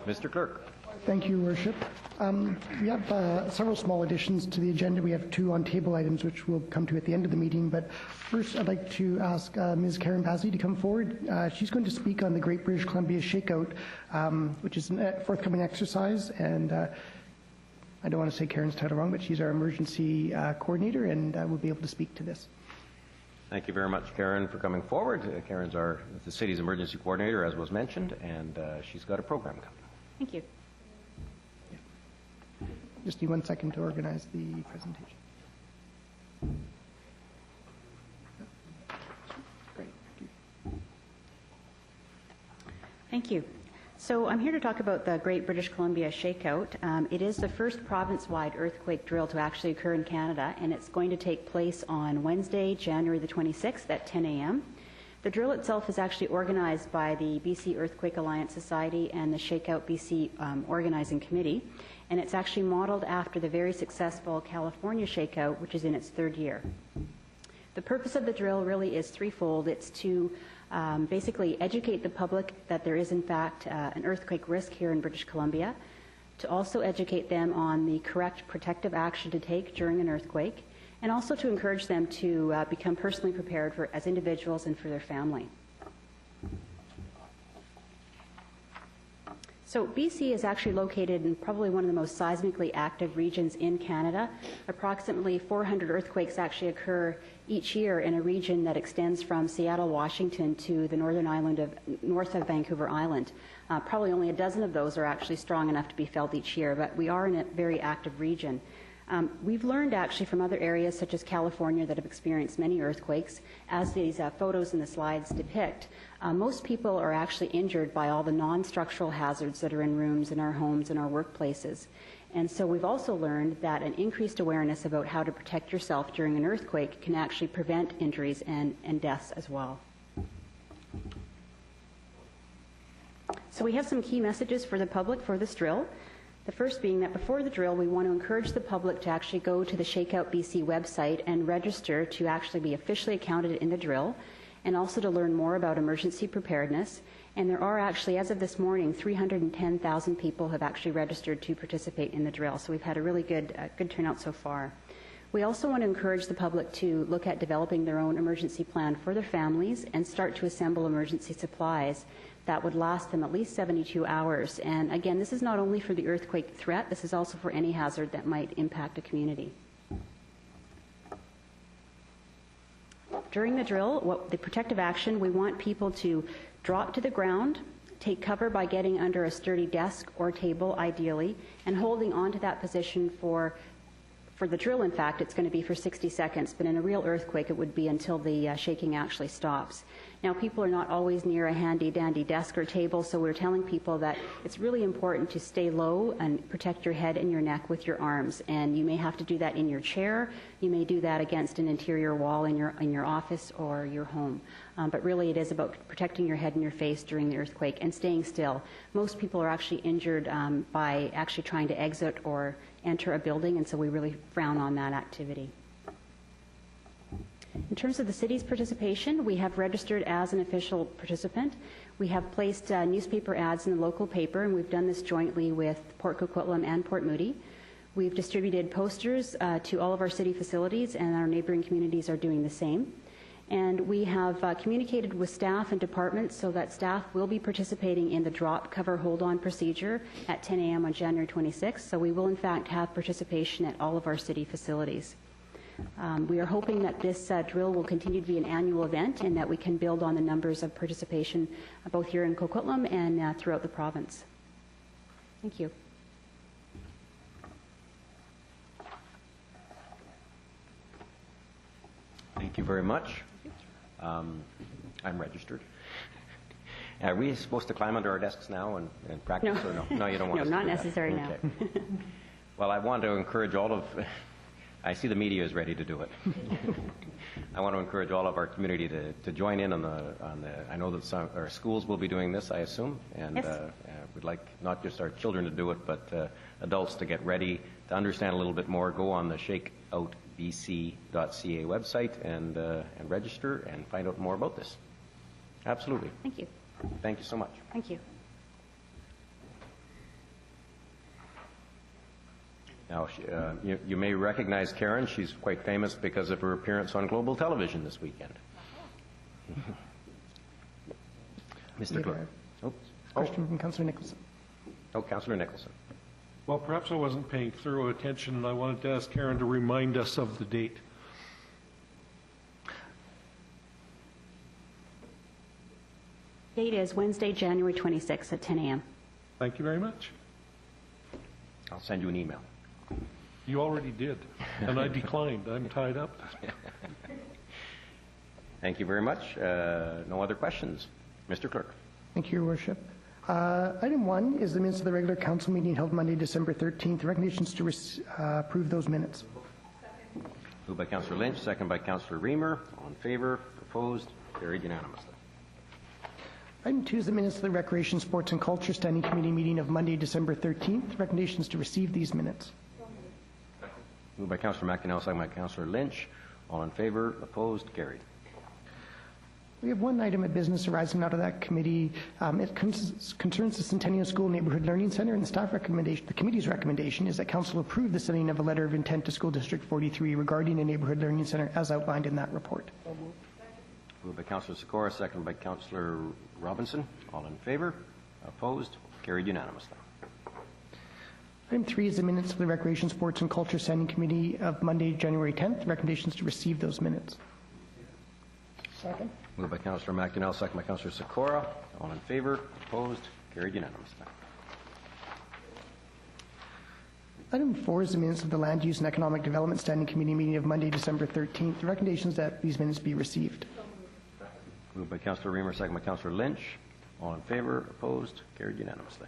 Mr. Clerk. Thank you, Worship. We have several small additions to the agenda. We have 2 on-table items, which we'll come to at the end of the meeting. But first, I'd like to ask Ms. Karen Bazzi to come forward. She's going to speak on the Great British Columbia Shakeout, which is a forthcoming exercise. And I don't want to say Karen's title wrong, but she's our emergency coordinator, and will be able to speak to this. Thank you very much, Karen, for coming forward. Karen's the city's emergency coordinator, as was mentioned, and she's got a program coming. Thank you. Just need 1 second to organize the presentation. Great. Thank you. So I'm here to talk about the Great British Columbia Shakeout. It is the first province-wide earthquake drill to actually occur in Canada, and it's going to take place on Wednesday, January the 26th at 10 a.m. The drill itself is actually organized by the BC Earthquake Alliance Society and the Shakeout BC Organizing Committee, and it's actually modeled after the very successful California Shakeout, which is in its 3rd year. The purpose of the drill really is threefold. It's to basically educate the public that there is in fact an earthquake risk here in British Columbia, to also educate them on the correct protective action to take during an earthquake, and also to encourage them to become personally prepared as individuals and for their family. So BC is actually located in probably one of the most seismically active regions in Canada. Approximately 400 earthquakes actually occur each year in a region that extends from Seattle, Washington to the north of Vancouver Island. Probably only a dozen of those are actually strong enough to be felt each year, but we are in a very active region. We've learned actually from other areas such as California that have experienced many earthquakes, as these photos in the slides depict. Most people are actually injured by all the non-structural hazards that are in rooms, in our homes, in our workplaces. And so we've also learned that an increased awareness about how to protect yourself during an earthquake can actually prevent injuries and deaths as well. So we have some key messages for the public for this drill. The first being that before the drill, we want to encourage the public to actually go to the Shakeout BC website and register to actually be officially accounted in the drill, and also to learn more about emergency preparedness. And there are actually, as of this morning, 310,000 people have actually registered to participate in the drill. So we've had a really good turnout so far. We also want to encourage the public to look at developing their own emergency plan for their families and start to assemble emergency supplies that would last them at least 72 hours. And again, this is not only for the earthquake threat, this is also for any hazard that might impact a community. During the drill, the protective action, we want people to drop to the ground, take cover by getting under a sturdy desk or table ideally, and holding onto that position for the drill. In fact, it's going to be for 60 seconds, but in a real earthquake, it would be until the shaking actually stops. Now, people are not always near a handy-dandy desk or table, so we're telling people that it's really important to stay low and protect your head and your neck with your arms. And you may have to do that in your chair. You may do that against an interior wall in your office or your home. But really, it is about protecting your head and your face during the earthquake and staying still. Most people are actually injured by actually trying to exit or enter a building, and so we really frown on that activity. In terms of the city's participation, we have registered as an official participant. We have placed newspaper ads in the local paper, and we've done this jointly with Port Coquitlam and Port Moody. We've distributed posters to all of our city facilities, and our neighboring communities are doing the same. And we have communicated with staff and departments so that staff will be participating in the drop, cover, hold-on procedure at 10 a.m. on January 26th. So we will, in fact, have participation at all of our city facilities. We are hoping that this drill will continue to be an annual event and that we can build on the numbers of participation both here in Coquitlam and throughout the province. Thank you. Thank you very much. I'm registered. Are we supposed to climb under our desks now and practice, or no? No, you don't want no, us to not do necessary that. now. Okay. Well, I want to encourage all of... I see the media is ready to do it. I want to encourage all of our community to join in on the. I know that our schools will be doing this, I assume, and yes. We'd like not just our children to do it, but adults to get ready to understand a little bit more. Go on the shakeoutbc.ca website and register and find out more about this. Absolutely. Thank you. Thank you so much. Thank you. Now, you may recognize Karen. She's quite famous because of her appearance on Global Television this weekend. Mr. Clerk. Question from Councillor Nicholson. Oh, Councillor Nicholson. Well, perhaps I wasn't paying thorough attention, and I wanted to ask Karen to remind us of the date. Date is Wednesday, January 26th at 10 a.m. Thank you very much. I'll send you an email. You already did, and I declined. I'm tied up. Thank you very much. No other questions. Mr. Clerk. Thank you, Your Worship. Item 1 is the minutes of the regular council meeting held Monday, December 13th. Recommendations to approve those minutes. Moved by Councillor Lynch, second by Councillor Reamer. All in favor? Opposed? Carried unanimously. Item 2 is the minutes of the Recreation, Sports and Culture Standing Committee meeting of Monday, December 13th. Recommendations to receive these minutes. Moved by Councillor McInnes, second by Councillor Lynch. All in favor? Opposed? Carried. We have one item of business arising out of that committee. It concerns the Centennial School Neighbourhood Learning Centre, and the committee's recommendation is that Council approve the sending of a letter of intent to School District 43 regarding a neighbourhood learning centre as outlined in that report. Moved by Councillor Sikora, second by Councillor Robinson. All in favor? Opposed? Carried unanimously. Item 3 is the minutes of the Recreation, Sports and Culture Standing Committee of Monday, January 10th. Recommendations to receive those minutes. Second. Moved by Councillor McDonnell, second by Councillor Sikora. All in favor? Opposed? Carried unanimously. Item 4 is the minutes of the Land Use and Economic Development Standing Committee meeting of Monday, December 13th. The recommendation is that these minutes be received. Moved by Councillor Reamer, second by Councillor Lynch. All in favor? Opposed? Carried unanimously.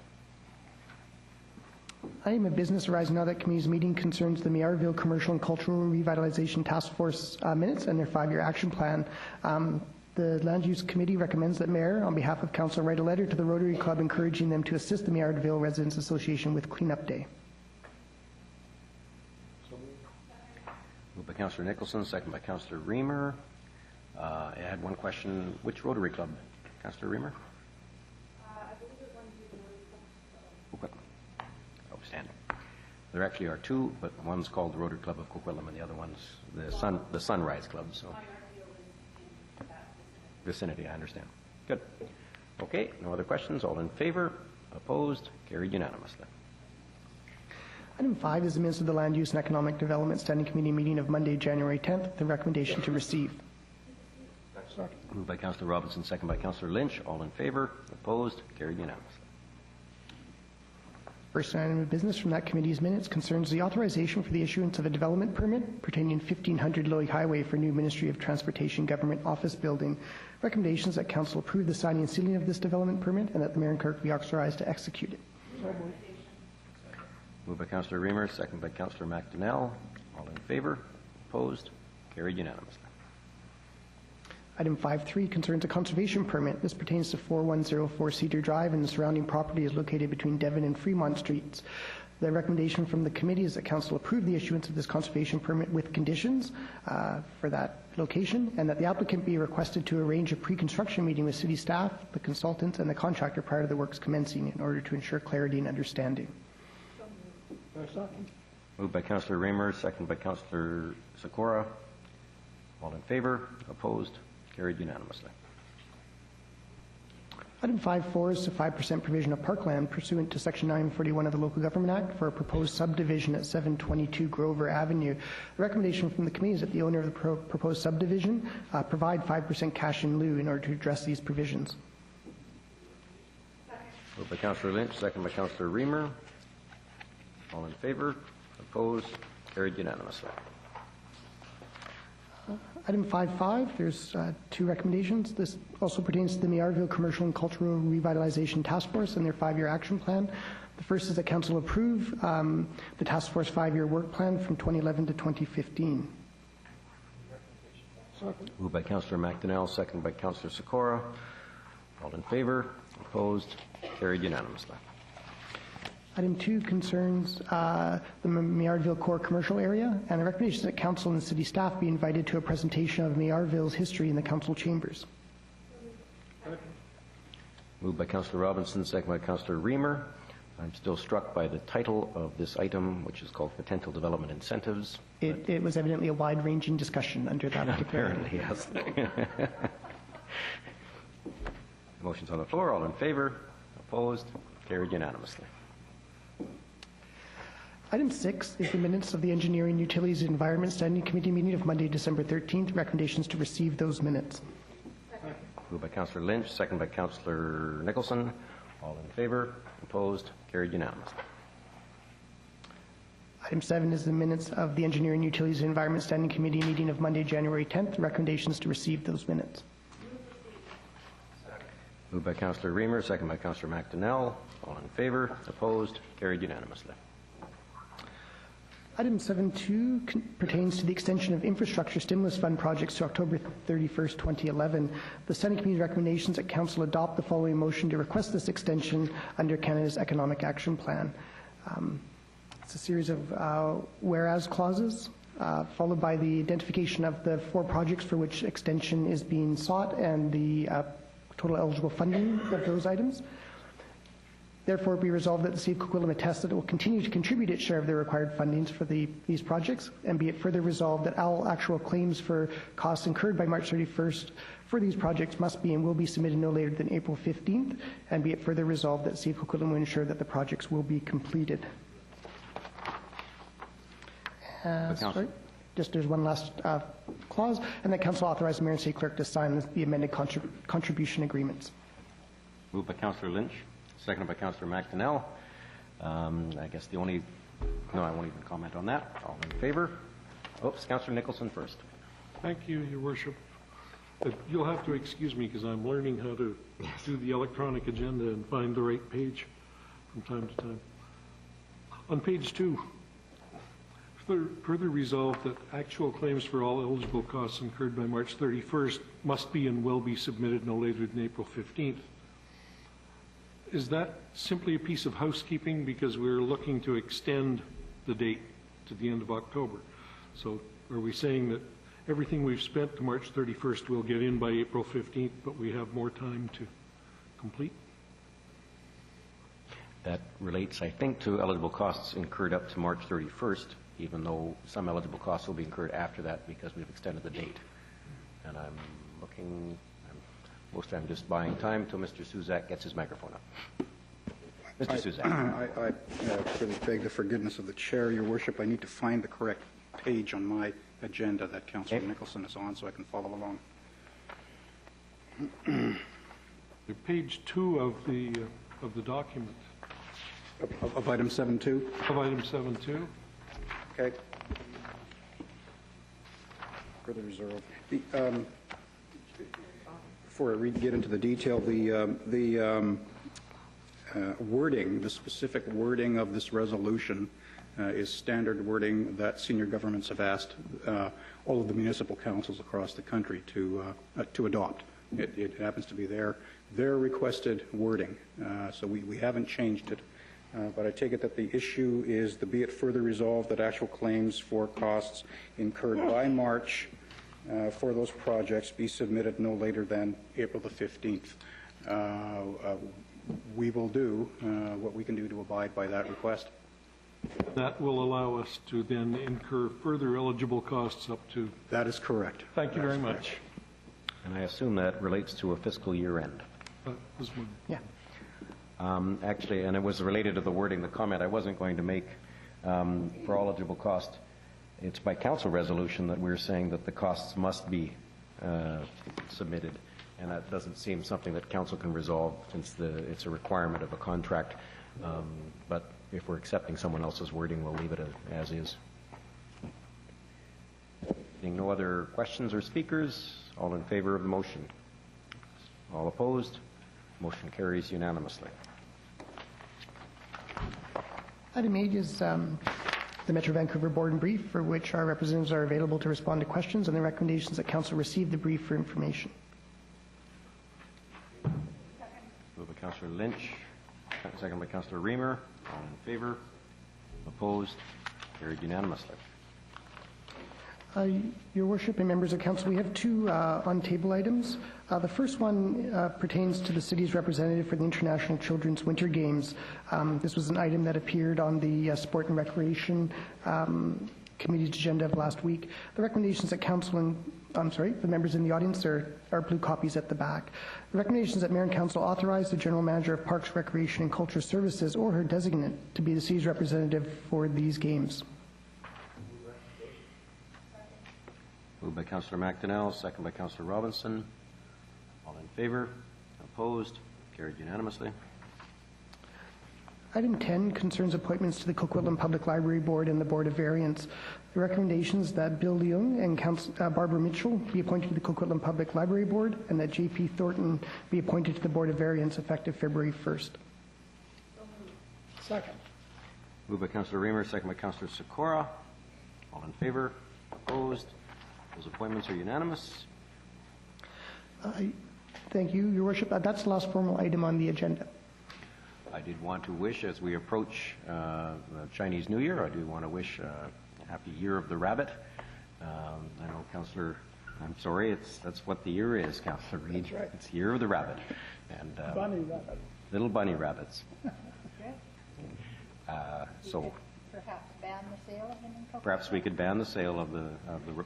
Item of business arising out of that committee's meeting concerns the Maillardville Commercial and Cultural Revitalization Task Force minutes and their 5-year action plan. The Land Use Committee recommends that Mayor, on behalf of Council, write a letter to the Rotary Club encouraging them to assist the Maillardville Residents Association with Cleanup Day. Moved by Councillor Nicholson, second by Councillor Reamer. I had one question. Which Rotary Club? Councillor Reamer? I believe it runs through the Rotary Club. Coquitlam. Outstanding. There actually are two, but one's called the Rotary Club of Coquitlam, and the other one's the Sunrise Club. So, vicinity, I understand. Good. Okay. No other questions. All in favor? Opposed? Carried unanimously. Item 5 is the minutes of the Land Use and Economic Development Standing Committee meeting of Monday, January 10th. The recommendation to receive. Moved by Councillor Robinson, second by Councillor Lynch. All in favor? Opposed? Carried unanimously. First item of business from that committee's minutes concerns the authorization for the issuance of a development permit pertaining to 1500 Lougheed Highway for new Ministry of Transportation Government Office Building. Recommendations that Council approve the signing and sealing of this development permit and that the Mayor and Clerk be authorized to execute it. Moved by Councillor Reamer, second by Councillor McDonnell. All in favor? Opposed? Carried unanimously. Item 5.3 concerns a conservation permit. This pertains to 4104 Cedar Drive, and the surrounding property is located between Devon and Freemont Streets. The recommendation from the committee is that Council approve the issuance of this conservation permit with conditions for that location, and that the applicant be requested to arrange a pre-construction meeting with city staff, the consultants, and the contractor prior to the works commencing in order to ensure clarity and understanding. Moved by Councillor Reamer, second by Councillor Sikora. All in favor? Opposed? Carried unanimously. Item 5.4 is the 5% provision of parkland pursuant to Section 941 of the Local Government Act for a proposed subdivision at 722 Grover Avenue. The recommendation from the committee is that the owner of the proposed subdivision provide 5% cash in lieu in order to address these provisions. Moved by Councillor Lynch, second by Councillor Reamer. All in favor? Opposed? Carried unanimously. Item 5.5, there's two recommendations. This also pertains to the Maillardville Commercial and Cultural Revitalization Task Force and their 5-year action plan. The first is that Council approve the Task Force 5-year work plan from 2011 to 2015. Moved by Councillor McDonnell, second by Councillor Sikora. All in favor? Opposed? Carried unanimously. Item 2 concerns the Maillardville core commercial area, and the recommendation is that Council and City staff be invited to a presentation of Maillardville's history in the Council chambers. Moved by Councillor Robinson, second by Councillor Reamer. I'm still struck by the title of this item, which is called Potential Development Incentives. It was evidently a wide-ranging discussion under that particular. Apparently, yes. Motion's on the floor. All in favor? Opposed? Carried unanimously. Item 6 is the minutes of the Engineering, Utilities, and Environment Standing Committee meeting of Monday, December 13th. Recommendations to receive those minutes. Moved by Councillor Lynch, second by Councillor Nicholson. All in favor? Opposed? Carried unanimously. Item 7 is the minutes of the Engineering, Utilities, and Environment Standing Committee meeting of Monday, January 10th. Recommendations to receive those minutes. Moved by Councillor Reamer, second by Councillor McDonnell. All in favor? Opposed? Carried unanimously. Item 7.2 pertains to the extension of infrastructure stimulus fund projects to October 31st, 2011. The Standing Committee's recommendations that Council adopt the following motion to request this extension under Canada's Economic Action Plan. It's a series of whereas clauses, followed by the identification of the 4 projects for which extension is being sought and the total eligible funding of those items. Therefore, be resolved that the City of Coquitlam attests that it will continue to contribute its share of the required fundings for these projects, and be it further resolved that all actual claims for costs incurred by March 31st for these projects must be and will be submitted no later than April 15th, and be it further resolved that the City of Coquitlam will ensure that the projects will be completed. Sorry, just there's one last clause, and that Council authorize the Mayor and City Clerk to sign the amended contribution agreements. Moved by Councillor Lynch, seconded by Councillor McDonnell. I guess I won't even comment on that. All in favor? Oops, Councillor Nicholson first. Thank you, Your Worship. You'll have to excuse me because I'm learning how to do the electronic agenda and find the right page from time to time. On page 2, further resolved that actual claims for all eligible costs incurred by March 31st must be and will be submitted no later than April 15th. Is that simply a piece of housekeeping because we're looking to extend the date to the end of October? So are we saying that everything we've spent to March 31st we'll get in by April 15th, but we have more time to complete? That relates, I think, to eligible costs incurred up to March 31st, even though some eligible costs will be incurred after that because we've extended the date. And I'm looking, most I'm just buying time until Mr. Suzak gets his microphone up. Mr. Suzak. I beg the forgiveness of the chair, Your Worship. I need to find the correct page on my agenda that Councillor Nicholson is on so I can follow along. Page 2 of the document. Of item 7.2? Of item 7.2. Okay. Further reserve. Before I get into the detail, the wording, the specific wording of this resolution is standard wording that senior governments have asked all of the municipal councils across the country to adopt. It happens to be their requested wording, so we haven't changed it. But I take it that the issue is the be it further resolved that actual claims for costs incurred by March for those projects be submitted no later than April the 15th. We will do what we can do to abide by that request. That will allow us to then incur further eligible costs up to... That is correct. Thank you very much. And I assume that relates to a fiscal year end. Yeah. Actually, and it was related to the wording, the comment I wasn't going to make for all eligible cost. It's by council resolution that we're saying that the costs must be submitted, and that doesn't seem something that council can resolve since it's a requirement of a contract. But if we're accepting someone else's wording, we'll leave it as is. Seeing no other questions or speakers, all in favor of the motion? All opposed? Motion carries unanimously. Item 8 is the Metro Vancouver Board and Brief, for which our representatives are available to respond to questions and the recommendations that Council receive the brief for information. Moved by Councillor Lynch, second by Councillor Reamer. All in favor? Opposed? Carried unanimously. Your Worship and members of Council, we have two on-table items. The first one pertains to the city's representative for the International Children's Winter Games. This was an item that appeared on the Sport and Recreation Committee's agenda of last week. The recommendations that Council and the members in the audience are blue copies at the back. The recommendations that Mayor and Council authorize the General Manager of Parks, Recreation and Culture Services or her designate to be the city's representative for these games. Moved by Councillor McDonnell, second by Councillor Robinson. All in favor? Opposed? Carried unanimously. Item 10 concerns appointments to the Coquitlam Public Library Board and the Board of Variance. The recommendations that Bill Leung and Barbara Mitchell be appointed to the Coquitlam Public Library Board and that J.P. Thornton be appointed to the Board of Variance effective February 1st. Second. Moved by Councillor Reamer, second by Councillor Sikora. All in favor? Opposed? Those appointments are unanimous. Thank you, Your Worship. That's the last formal item on the agenda. I did want to wish, as we approach the Chinese New Year, I do want to wish a happy Year of the Rabbit. I know, Councillor, I'm sorry, that's what the year is, Councillor Reid. That's right. It's Year of the Rabbit. And Bunny rabbit. little bunny rabbits. So Perhaps ban the sale of them in Coquitlam? perhaps we could ban the sale of the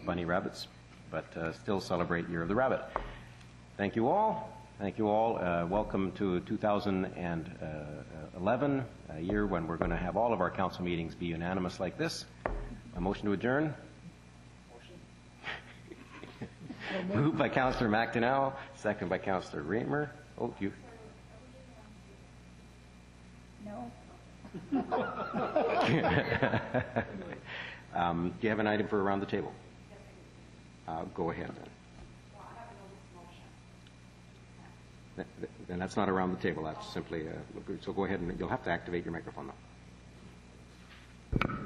bunny rabbits, but still celebrate Year of the Rabbit. Thank you all. Thank you all. Welcome to 2011, a year when we're going to have all of our council meetings be unanimous like this. A motion to adjourn? Motion. Moved by Councillor McDonnell, second by Councillor Reamer. Oh, you. No. Do you have an item for around the table? Go ahead then. And that's not around the table. That's simply so go ahead and you'll have to activate your microphone though.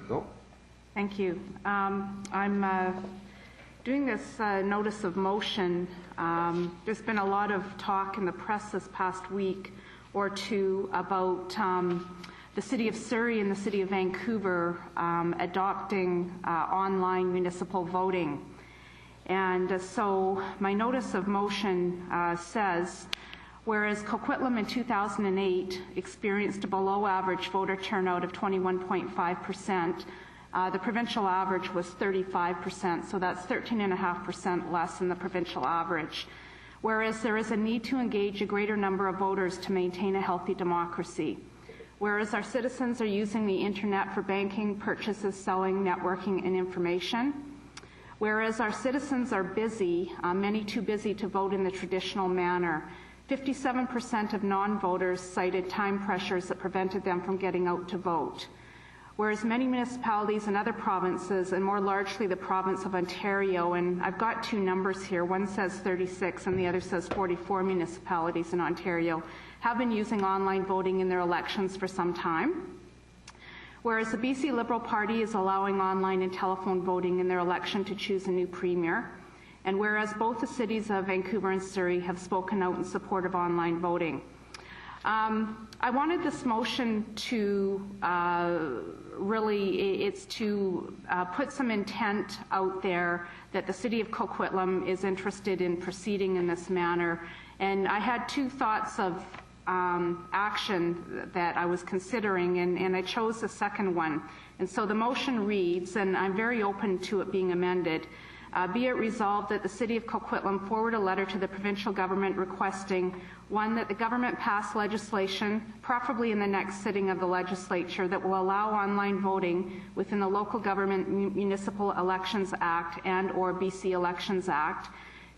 Go. Thank you. I'm doing this notice of motion. There's been a lot of talk in the press this past week or two about the City of Surrey and the City of Vancouver adopting online municipal voting. And so my notice of motion says, whereas Coquitlam in 2008 experienced a below average voter turnout of 21.5%, the provincial average was 35%, so that's 13.5% less than the provincial average. Whereas there is a need to engage a greater number of voters to maintain a healthy democracy. Whereas our citizens are using the internet for banking, purchases, selling, networking, and information. Whereas our citizens are busy, many too busy to vote in the traditional manner. 57% of non-voters cited time pressures that prevented them from getting out to vote. Whereas many municipalities in other provinces, and more largely the province of Ontario, and I've got two numbers here, one says 36 and the other says 44 municipalities in Ontario, have been using online voting in their elections for some time. Whereas the BC Liberal Party is allowing online and telephone voting in their election to choose a new premier. And whereas both the cities of Vancouver and Surrey have spoken out in support of online voting. I wanted this motion to put some intent out there that the City of Coquitlam is interested in proceeding in this manner. And I had two thoughts of action that I was considering, and I chose the second one. And so the motion reads, and I'm very open to it being amended, be it resolved that the City of Coquitlam forward a letter to the provincial government requesting, one, that the government pass legislation, preferably in the next sitting of the legislature, that will allow online voting within the Local Government Municipal Elections Act and or BC Elections Act.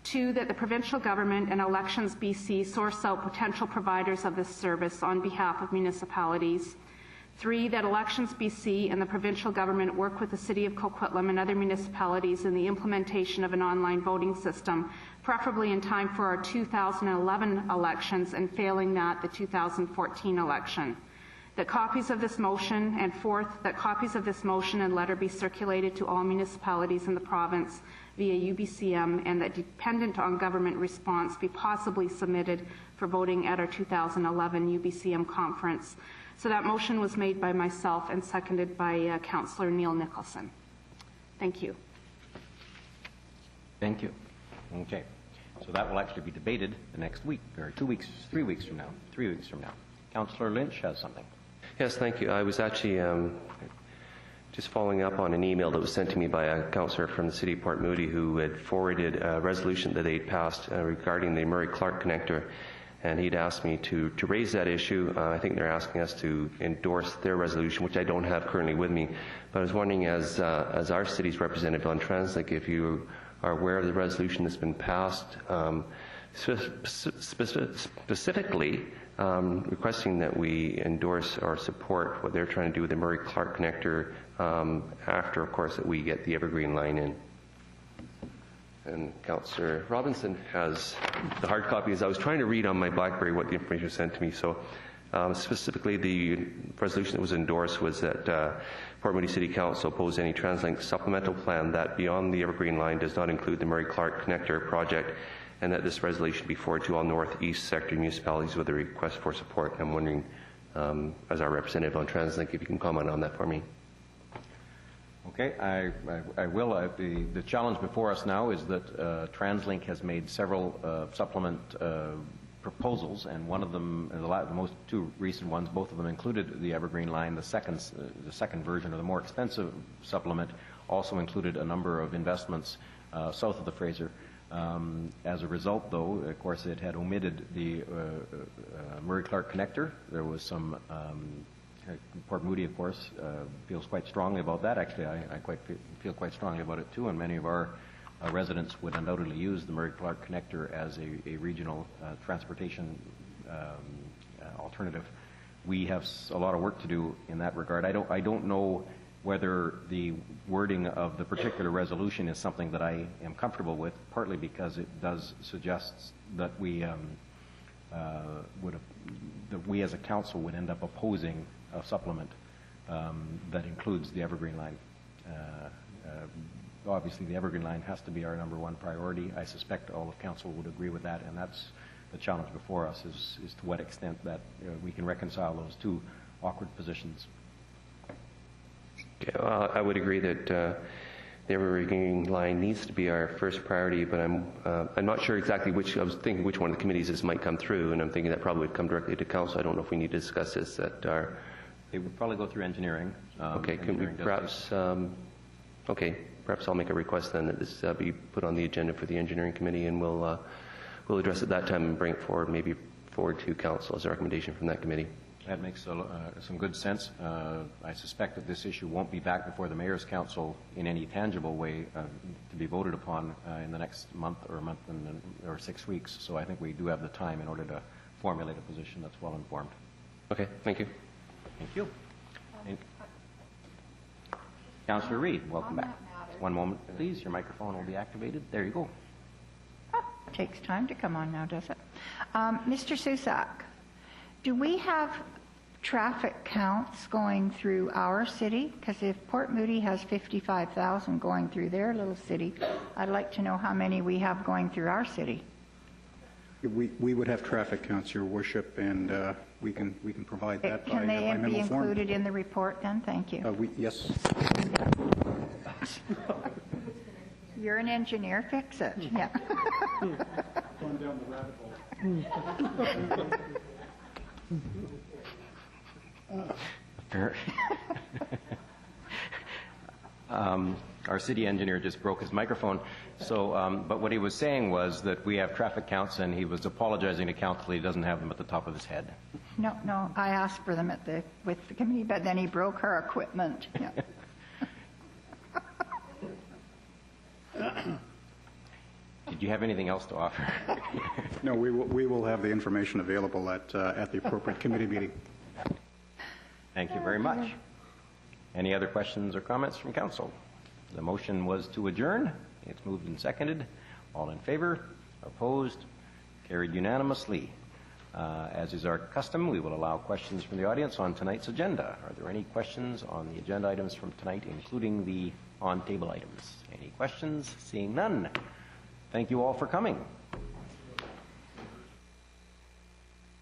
Two, that the provincial government and Elections BC source out potential providers of this service on behalf of municipalities. Three, that Elections BC and the provincial government work with the City of Coquitlam and other municipalities in the implementation of an online voting system, preferably in time for our 2011 elections and failing that, the 2014 election. That copies of this motion, and fourth, that copies of this motion and letter be circulated to all municipalities in the province via UBCM, and that dependent on government response be possibly submitted for voting at our 2011 UBCM conference. So that motion was made by myself and seconded by Councillor Neil Nicholson. Thank you. Thank you. Okay. So that will actually be debated the next week, or 3 weeks from now. 3 weeks from now. Councillor Lynch has something. Yes, thank you. I was actually just following up on an email that was sent to me by a councillor from the City of Port Moody who had forwarded a resolution that they'd passed regarding the Murray-Clarke connector, and he'd asked me to raise that issue. I think they're asking us to endorse their resolution, which I don't have currently with me. But I was wondering, as our city's representative on TransLink, if you are aware of the resolution that's been passed, specifically requesting that we endorse or support what they're trying to do with the Murray-Clarke connector after, of course, that we get the Evergreen line in. And Councillor Robinson has the hard copies. I was trying to read on my BlackBerry what the information was sent to me. So specifically, the resolution that was endorsed was that Port Moody City Council oppose any TransLink supplemental plan that, beyond the Evergreen line, does not include the Murray-Clarke connector project, and that this resolution be forwarded to all northeast sector municipalities with a request for support. I'm wondering, as our representative on TransLink, if you can comment on that for me. Okay, I will. The challenge before us now is that TransLink has made several supplement proposals, and one of them, the most two recent ones, both of them included the Evergreen line. The second version, or the more expensive supplement, also included a number of investments south of the Fraser. As a result, though, of course, it had omitted the Murray-Clarke connector. There was some, Port Moody, of course, feels quite strongly about that. Actually, I feel quite strongly about it too, and many of our residents would undoubtedly use the Murray-Clarke connector as a regional transportation alternative. We have a lot of work to do in that regard. I don't know whether the wording of the particular resolution is something that I am comfortable with, partly because it does suggest that we as a council would end up opposing a supplement that includes the Evergreen line. Obviously, the Evergreen line has to be our #1 priority. I suspect all of council would agree with that, and that's the challenge before us, is to what extent that we can reconcile those two awkward positions. Okay, well, I would agree that the Evergreen line needs to be our first priority, but I'm not sure exactly which. I was thinking which one of the committees this might come through, and I'm thinking that probably would come directly to council. I don't know if we need to discuss this at our. It would probably go through engineering. Okay, can we perhaps? Okay, perhaps I'll make a request then that this be put on the agenda for the engineering committee, and we'll address it that time and bring it forward, maybe forward to council as a recommendation from that committee. That makes some good sense. I suspect that this issue won't be back before the Mayor's Council in any tangible way to be voted upon in the next month or 6 weeks. So I think we do have the time in order to formulate a position that's well informed. Okay, thank you. Thank you. Councillor Reid, welcome back. One moment, please. Your microphone will be activated. There you go. Oh, takes time to come on now, does it? Mr. Susak, do we have traffic counts going through our city? Because if Port Moody has 55,000 going through their little city, I'd like to know how many we have going through our city. We would have traffic counts, Your Worship, and we can provide that by memo form. Can they be included in the report then? Thank you. Yes. You're an engineer, fix it. Yeah. Going down the rabbit hole. Our city engineer just broke his microphone. So, but what he was saying was that we have traffic counts, and he was apologizing to council that he doesn't have them at the top of his head. No, I asked for them with the committee, but then he broke our equipment. Yeah. Did you have anything else to offer? No, we will have the information available at the appropriate committee meeting. Thank you very much. Any other questions or comments from council? The motion was to adjourn. It's moved and seconded. All in favor? Opposed? Carried unanimously. As is our custom, we will allow questions from the audience on tonight's agenda. Are there any questions on the agenda items from tonight, including the on-table items? Any questions? Seeing none. Thank you all for coming.